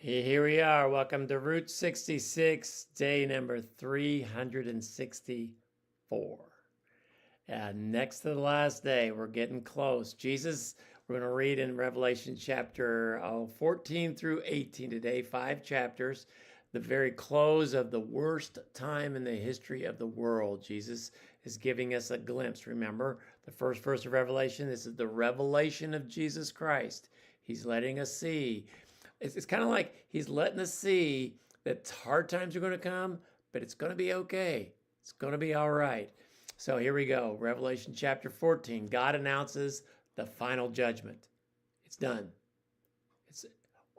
Here we are. Welcome to Route 66, day number 364. Next to the last day, we're getting close. We're going to read in Revelation chapter 14 through 18 today, 5 chapters, the very close of the worst time in the history of the world. Jesus is giving us a glimpse. Remember, the first verse of Revelation, this is the revelation of Jesus Christ. He's letting us see. It's kind of like he's letting us see that hard times are going to come, but it's going to be okay. It's going to be all right. So here we go. Revelation chapter 14. God announces the final judgment. It's done. It's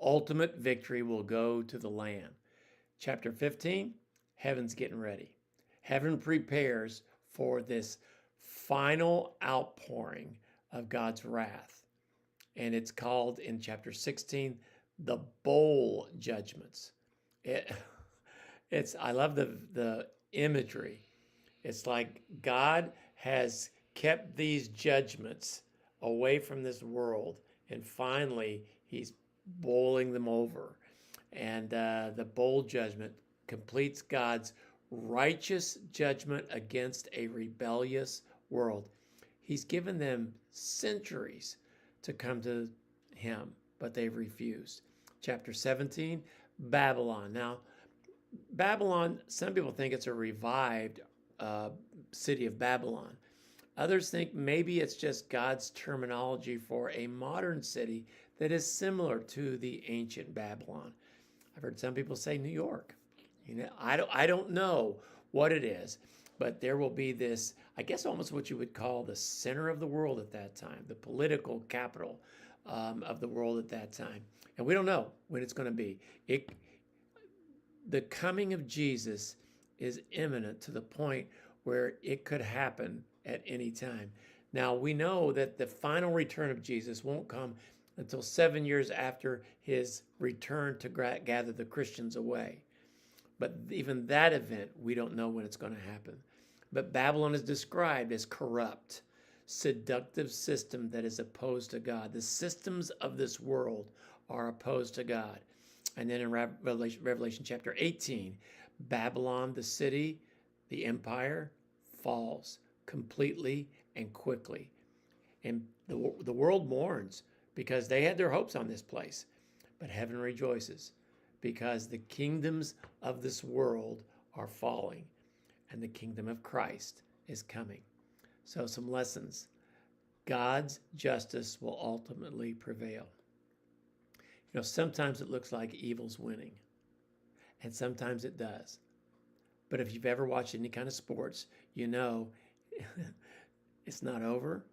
ultimate victory will go to the Lamb. Chapter 15, heaven's getting ready. Heaven prepares for this final outpouring of God's wrath. And it's called in chapter 16, the bowl judgments. I love the imagery. It's like God has kept these judgments away from this world, and finally he's bowling them over. And the bowl judgment completes God's righteous judgment against a rebellious world. He's given them centuries to come to him, but they've refused. Chapter 17, Babylon. Now, Babylon, some people think it's a revived city of Babylon. Others think maybe it's just God's terminology for a modern city that is similar to the ancient Babylon. I've heard some people say New York. I don't know what it is, but there will be this, I guess almost what you would call the center of the world at that time, the political capital of the world at that time. And we don't know when it's going to be. The coming of Jesus is imminent to the point where it could happen at any time. Now, we know that the final return of Jesus won't come until 7 years after his return to gather the Christians away. But even that event, we don't know when it's going to happen. But Babylon is described as corrupt, seductive system that is opposed to God. The systems of this world are opposed to God. And then in Revelation chapter 18, Babylon, the city, the empire, falls completely and quickly. And the world mourns because they had their hopes on this place. But heaven rejoices because the kingdoms of this world are falling and the kingdom of Christ is coming. So some lessons. God's justice will ultimately prevail. Sometimes it looks like evil's winning, and sometimes it does. But if you've ever watched any kind of sports, you know it's not over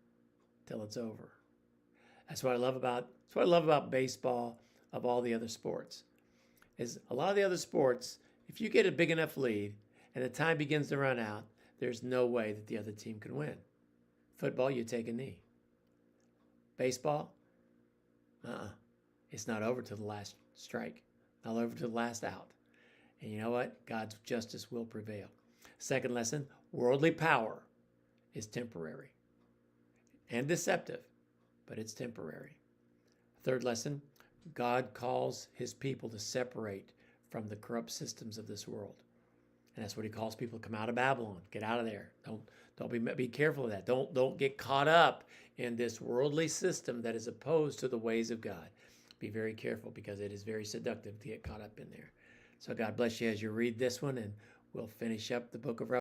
till it's over. That's what I love about baseball, of all the other sports. Is a lot of the other sports, if you get a big enough lead and the time begins to run out, there's no way that the other team can win. Football, you take a knee. Baseball, it's not over till the last strike, not over till the last out. And you know what? God's justice will prevail. Second lesson, worldly power is temporary and deceptive, but it's temporary. Third lesson, God calls his people to separate from the corrupt systems of this world. And that's what he calls people to come out of Babylon. Get out of there. Don't be careful of that. Don't get caught up in this worldly system that is opposed to the ways of God. Be very careful because it is very seductive to get caught up in there. So God bless you as you read this one, and we'll finish up the book of Revelation.